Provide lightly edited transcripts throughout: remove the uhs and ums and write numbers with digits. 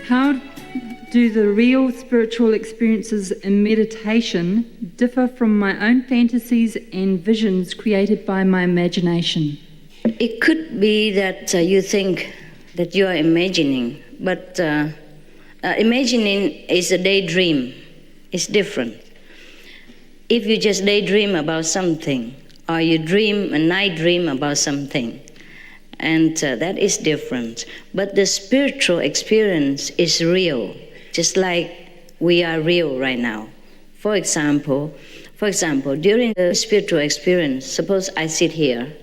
How do the real spiritual experiences in meditation differ from my own fantasies and visions created by my imagination? It could be that you think that you are imagining, but imagining is a daydream. It's different. If you just daydream about something, or you dream a night dream about something, and that is different. But the spiritual experience is real, just like we are real right now. For example, during the spiritual experience, suppose I sit here,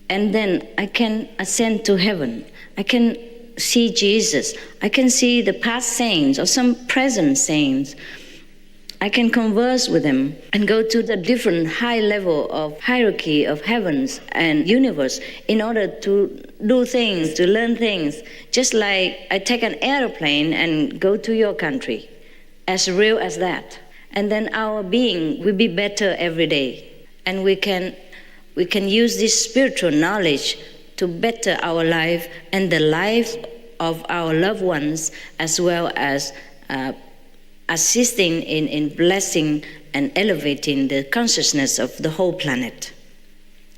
and then I can ascend to heaven. I can see Jesus. I can see the past saints or some present saints. I can converse with them and go to the different high level of hierarchy of heavens and universe in order to do things, to learn things. Just like I take an airplane and go to your country, as real as that. And then our being will be better every day. And we can use this spiritual knowledge to better our life and the life of our loved ones, as well as assisting in blessing and elevating the consciousness of the whole planet.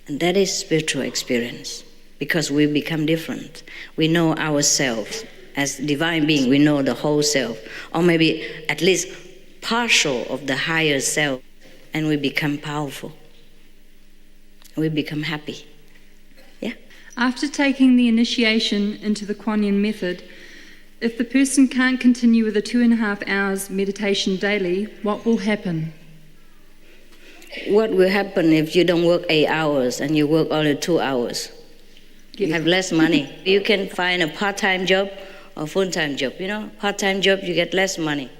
And that is spiritual experience, because we become different. We know ourselves as divine being. We know the whole self, or maybe at least partial of the higher self, and we become powerful. We become happy. Yeah. After taking the initiation into the Kuan Yin method, if the person can't continue with the 2.5 hours meditation daily, what will happen? What will happen if you don't work 8 hours and you work only 2 hours? You have less money. You can find a part-time job or full-time job. Part-time job, you get less money.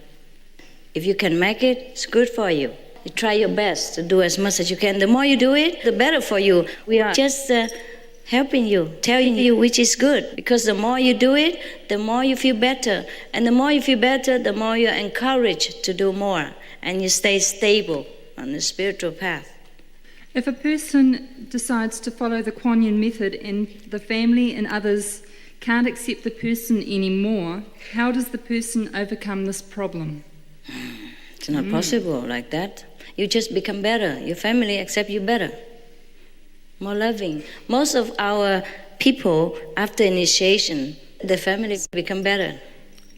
If you can make it, it's good for you. You try your best to do as much as you can. The more you do it, the better for you. We are just helping you, telling you which is good. Because the more you do it, the more you feel better. And the more you feel better, the more you're encouraged to do more. And you stay stable on the spiritual path. If a person decides to follow the Kuan Yin method and the family and others can't accept the person anymore, how does the person overcome this problem? It's not possible like that. You just become better. Your family accept you better. More loving. Most of our people, after initiation, the families become better.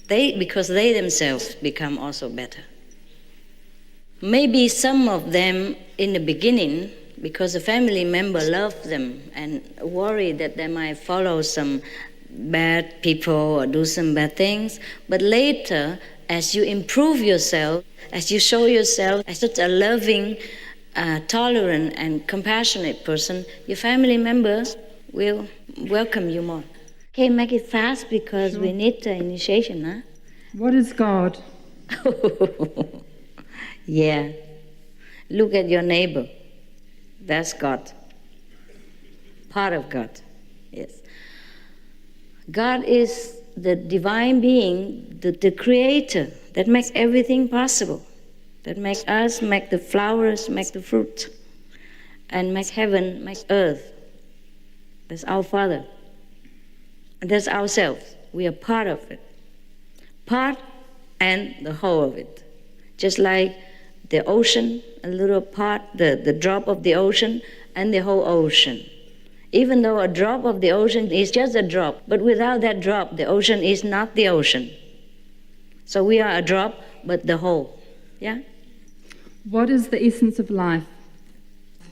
Because they themselves become also better. Maybe some of them in the beginning, because a family member loved them and worried that they might follow some bad people or do some bad things. But later, as you improve yourself, as you show yourself as such a loving, tolerant and compassionate person, your family members will welcome you more. Okay, make it fast because we need the initiation, huh? What is God? Yeah. Look at your neighbor. That's God. Part of God. Yes. God is the divine being, the creator that makes everything possible. That makes us, make the flowers, make the fruit, and make heaven, make earth. That's our Father. And that's ourselves. We are part of it. Part and the whole of it. Just like the ocean, a little part, the drop of the ocean, and the whole ocean. Even though a drop of the ocean is just a drop, but without that drop, the ocean is not the ocean. So we are a drop, but the whole. Yeah? What is the essence of life?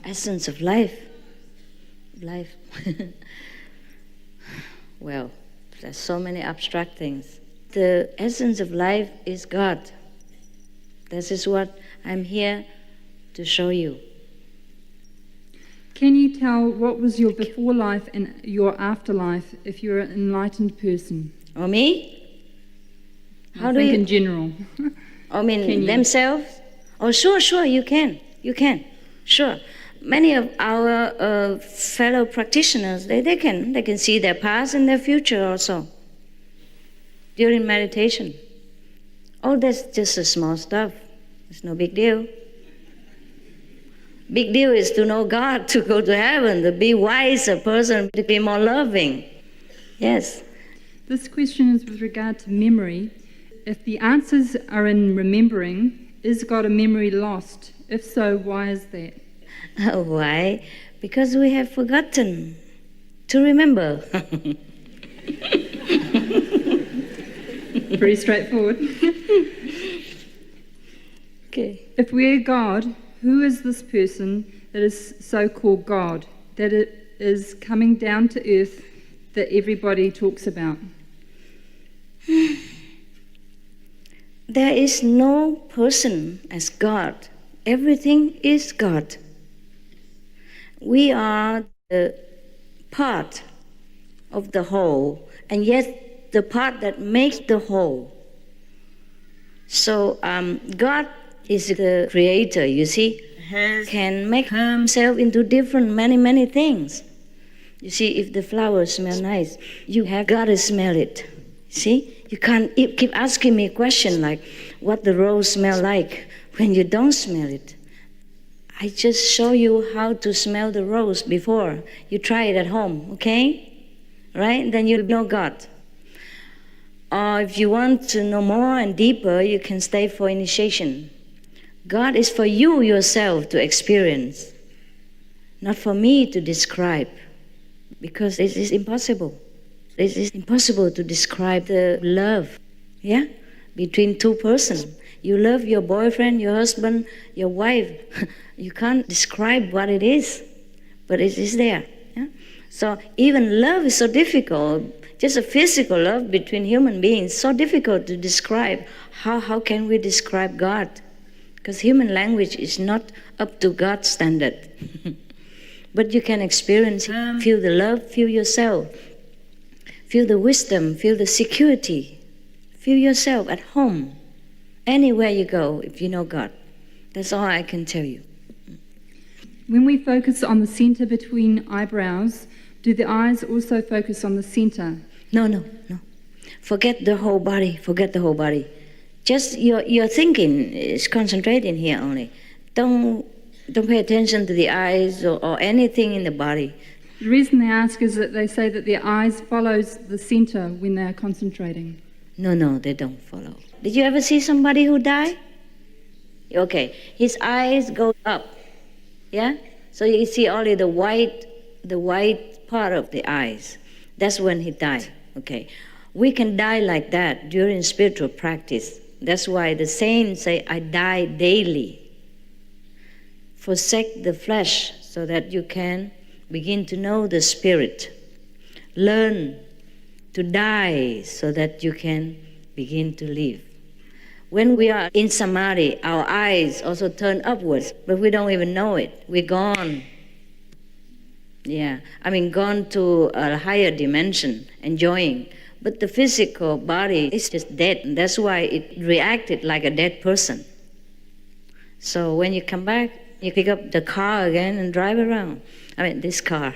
Essence of life? Life. Well, there's so many abstract things. The essence of life is God. This is what I'm here to show you. Can you tell what was your before life and your afterlife if you're an enlightened person? Or me? How do you... in general. I mean themselves? Oh, sure, you can. Sure. Many of our fellow practitioners, they can see their past and their future also during meditation. Oh, that's just a small stuff. It's no big deal. Big deal is to know God, to go to heaven, to be wiser person, to be more loving. Yes. This question is with regard to memory. If the answers are in remembering, is God a memory lost? If so, why is that? Why? Because we have forgotten to remember. Pretty straightforward. Okay. If we're God, who is this person that is so-called God, that it is coming down to earth that everybody talks about? There is no person as God. Everything is God. We are the part of the whole, and yet the part that makes the whole. So God is the creator, you see, can make himself into different many things. You see, if the flowers smell nice, you have got to smell it. See? You can't keep asking me a question like what the rose smell like when you don't smell it. I just show you how to smell the rose before you try it at home, okay? Right? Then you know God. Or if you want to know more and deeper, you can stay for initiation. God is for you yourself to experience, not for me to describe, because it is impossible. It is impossible to describe the love, between two persons. You love your boyfriend, your husband, your wife. You can't describe what it is, but it is there. Yeah? So even love is so difficult. Just a physical love between human beings, so difficult to describe. How can we describe God? Because human language is not up to God's standard. But you can experience, feel the love, feel yourself. Feel the wisdom, feel the security. Feel yourself at home, anywhere you go, if you know God. That's all I can tell you. When we focus on the center between eyebrows, do the eyes also focus on the center? No. Forget the whole body. Just your thinking is concentrating here only. Don't pay attention to the eyes or anything in the body. The reason they ask is that they say that their eyes follows the center when they are concentrating. No, they don't follow. Did you ever see somebody who died? Okay, his eyes go up, yeah? So you see only the white part of the eyes. That's when he died, okay? We can die like that during spiritual practice. That's why the saints say, I die daily. Forsake the flesh so that you can begin to know the spirit. Learn to die so that you can begin to live. When we are in samadhi, our eyes also turn upwards, but we don't even know it. We're gone. Gone to a higher dimension, enjoying. But the physical body is just dead, and that's why it reacted like a dead person. So when you come back, you pick up the car again and drive around. This car.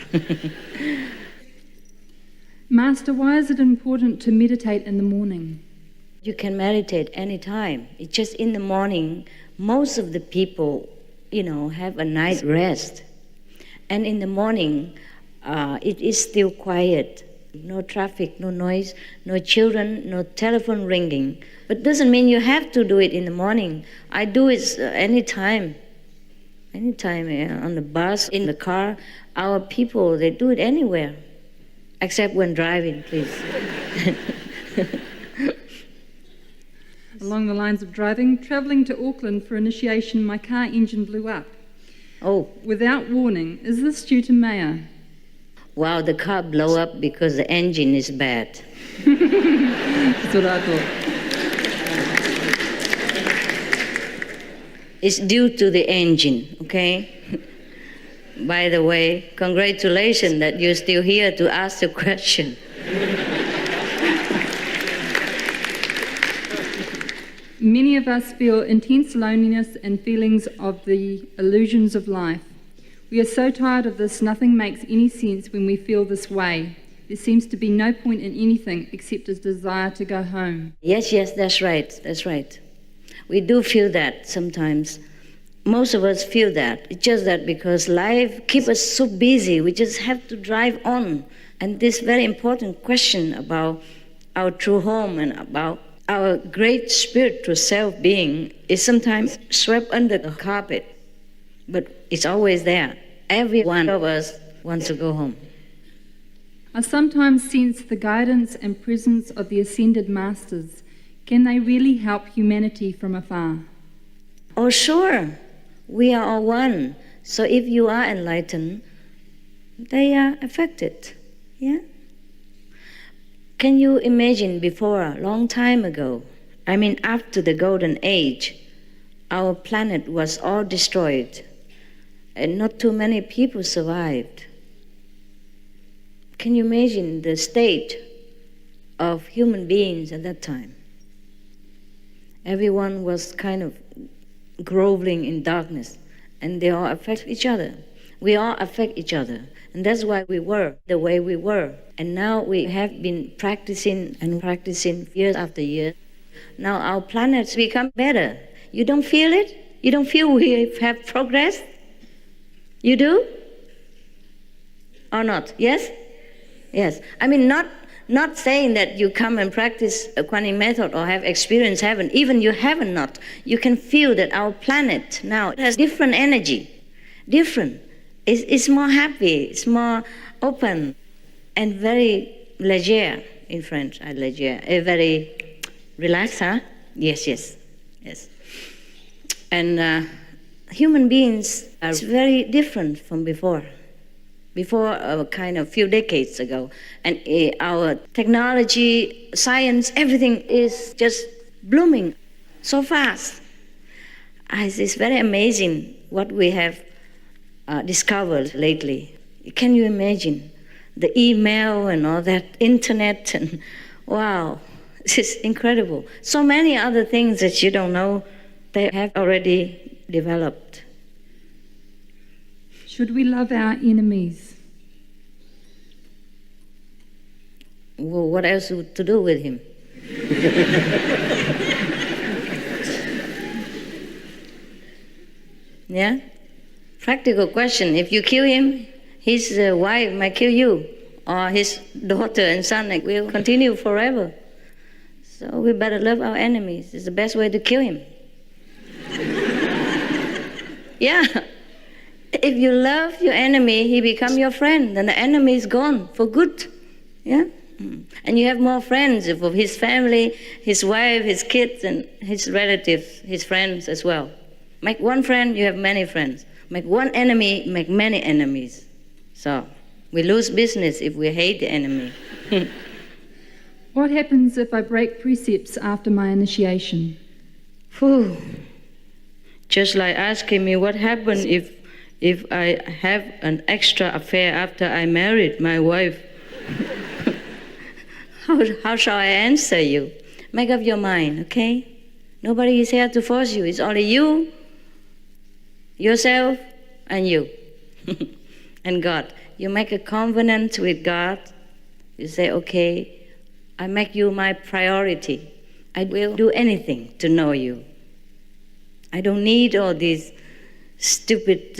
Master, why is it important to meditate in the morning? You can meditate anytime. It's just in the morning, most of the people, have a night rest. And in the morning, it is still quiet. No traffic, no noise, no children, no telephone ringing. But doesn't mean you have to do it in the morning. I do it anytime. Anytime, on the bus, in the car. Our people, they do it anywhere. Except when driving, please. Along the lines of driving, travelling to Auckland for initiation, my car engine blew up. Oh. Without warning. Is this due to Maya? Wow, the car blew up because the engine is bad. That's what I thought. It's due to the engine, okay? By the way, congratulations that you're still here to ask the question. Many of us feel intense loneliness and feelings of the illusions of life. We are so tired of this, nothing makes any sense when we feel this way. There seems to be no point in anything except a desire to go home. Yes, that's right. We do feel that sometimes. Most of us feel that. It's just that because life keeps us so busy, we just have to drive on. And this very important question about our true home and about our great spiritual self-being is sometimes swept under the carpet, but it's always there. Every one of us wants to go home. I sometimes sense the guidance and presence of the ascended masters. Can they really help humanity from afar? Oh, sure. We are all one. So if you are enlightened, they are affected. Yeah? Can you imagine before, a long time ago, after the Golden Age, our planet was all destroyed and not too many people survived. Can you imagine the state of human beings at that time? Everyone was kind of groveling in darkness, and they all affect each other. We all affect each other, and that's why we were the way we were. And now we have been practicing year after year. Now our planet's become better. You don't feel it? You don't feel we have progress? You do? Or not? Yes? Yes. Not saying that you come and practice a quantum method or have experienced heaven. Even you haven't not. You can feel that our planet now has different energy. Different. It's more happy. It's more open and very léger in French. Léger. Very relaxed, huh? Yes. And human beings are very different from before a kind of few decades ago. And our technology, science, everything is just blooming so fast. It's very amazing what we have discovered lately. Can you imagine the email and all that, internet, and wow, this is incredible. So many other things that you don't know, they have already developed. Should we love our enemies? Well, what else to do with him? Yeah? Practical question. If you kill him, his wife might kill you, or his daughter and son will continue forever. So we better love our enemies. It's the best way to kill him. Yeah. If you love your enemy, he becomes your friend, then the enemy is gone for good. Yeah? And you have more friends of his family, his wife, his kids, and his relatives, his friends as well. Make one friend, you have many friends. Make one enemy, make many enemies. So we lose business if we hate the enemy. What happens if I break precepts after my initiation? Whew. Just like asking me what happened if I have an extra affair after I married my wife. How shall I answer you? Make up your mind, okay? Nobody is here to force you. It's only you, yourself, and you. And God. You make a covenant with God. You say, okay, I make you my priority. I will do anything to know you. I don't need all these stupid,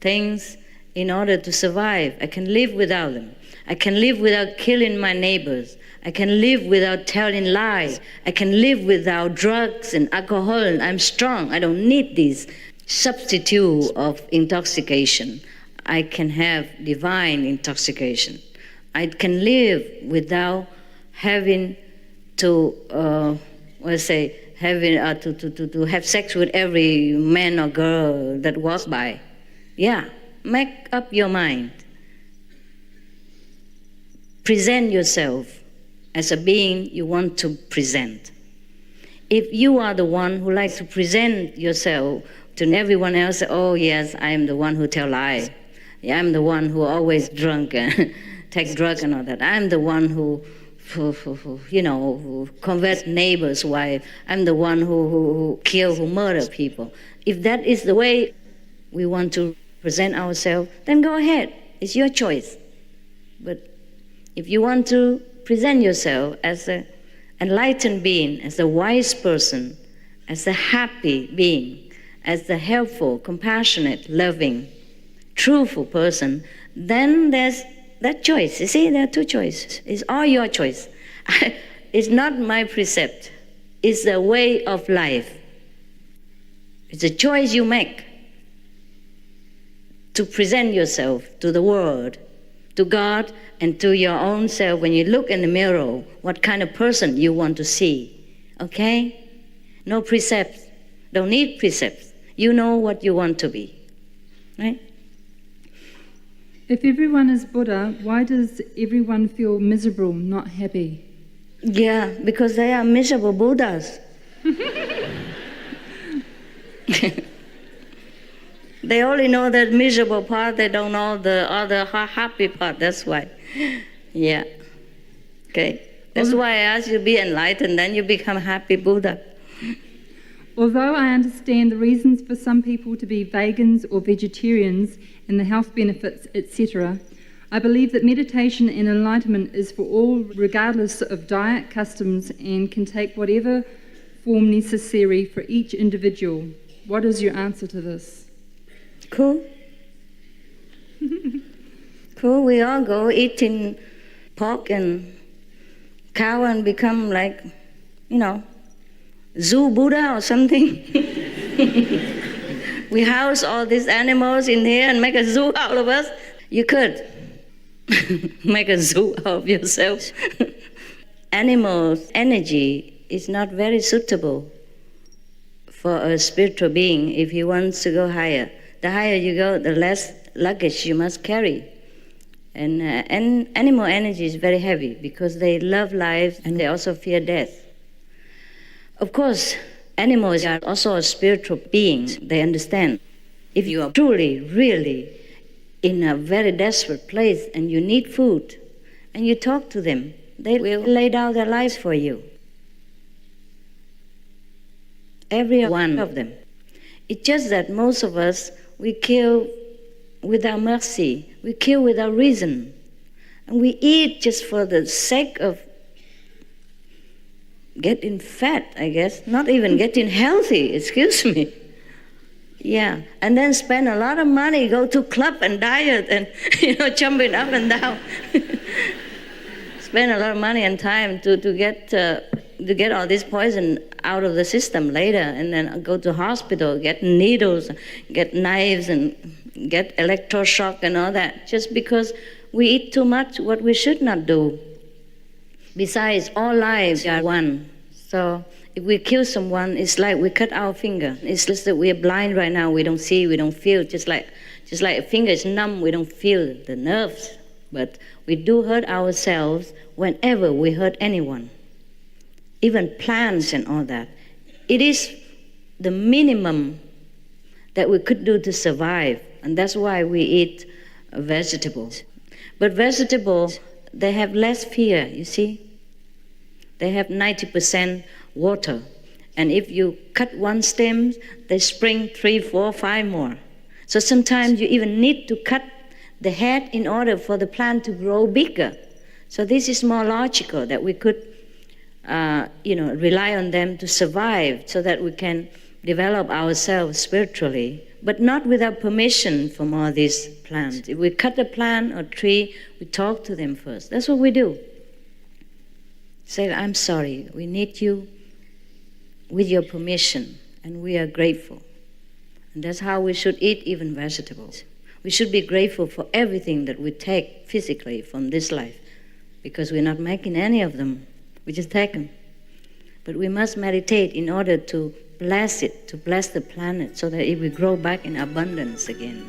things in order to survive. I can live without them. I can live without killing my neighbors. I can live without telling lies. I can live without drugs and alcohol. I'm strong. I don't need this substitute of intoxication. I can have divine intoxication. I can live without having to, to have sex with every man or girl that walks by. Yeah, make up your mind. Present yourself as a being you want to present. If you are the one who likes to present yourself to everyone else, oh yes, I am the one who tell lies. Yeah, I'm the one who always drunk and take drugs and all that. I'm the one who convert neighbor's wife. I'm the one who kill, who murder people. If that is the way we want to present ourselves, then go ahead. It's your choice. But if you want to present yourself as an enlightened being, as a wise person, as a happy being, as a helpful, compassionate, loving, truthful person, then there's that choice. You see, there are two choices. It's all your choice. It's not my precept. It's the way of life. It's a choice you make to present yourself to the world, to God, and to your own self. When you look in the mirror, what kind of person you want to see. Okay? No precepts. Don't need precepts. You know what you want to be. Right? If everyone is Buddha, why does everyone feel miserable, not happy? Yeah, because they are miserable Buddhas. They only know that miserable part, they don't know the other happy part, that's why. Yeah. Okay. That's why I ask you to be enlightened, then you become happy Buddha. Although I understand the reasons for some people to be vegans or vegetarians and the health benefits, etc., I believe that meditation and enlightenment is for all regardless of diet, customs, and can take whatever form necessary for each individual. What is your answer to this? Cool. Cool. We all go eating pork and cow and become like, zoo Buddha or something. We house all these animals in here and make a zoo out of us. You could make a zoo out of yourself. Animals' energy is not very suitable for a spiritual being if he wants to go higher. The higher you go, the less luggage you must carry. And animal energy is very heavy because they love life and they also fear death. Of course, animals are also spiritual beings. They understand. If you are truly, really in a very desperate place and you need food and you talk to them, they will lay down their lives for you. Every one of them. It's just that most of us, we kill without mercy. We kill without reason. And we eat just for the sake of getting fat, I guess. Not even getting healthy, excuse me. Yeah. And then spend a lot of money, go to club and diet and, jumping up and down. Spend a lot of money and time to get all this poison out of the system later, and then go to hospital, get needles, get knives, and get electroshock and all that, just because we eat too much what we should not do. Besides, all lives are one. So if we kill someone, it's like we cut our finger. It's just that we are blind right now. We don't see, we don't feel. Just like a finger is numb, we don't feel the nerves. But we do hurt ourselves whenever we hurt anyone. Even plants and all that. It is the minimum that we could do to survive. And that's why we eat vegetables. But vegetables, they have less fear, you see. They have 90% water. And if you cut one stem, they spring 3, 4, 5 more. So sometimes you even need to cut the head in order for the plant to grow bigger. So this is more logical, that we could rely on them to survive so that we can develop ourselves spiritually, but not without permission from all these plants. If we cut a plant or tree, we talk to them first. That's what we do. Say, I'm sorry, we need you with your permission, and we are grateful. And that's how we should eat even vegetables. We should be grateful for everything that we take physically from this life, because we're not making any of them. We just take them. But we must meditate in order to bless it, to bless the planet, so that it will grow back in abundance again.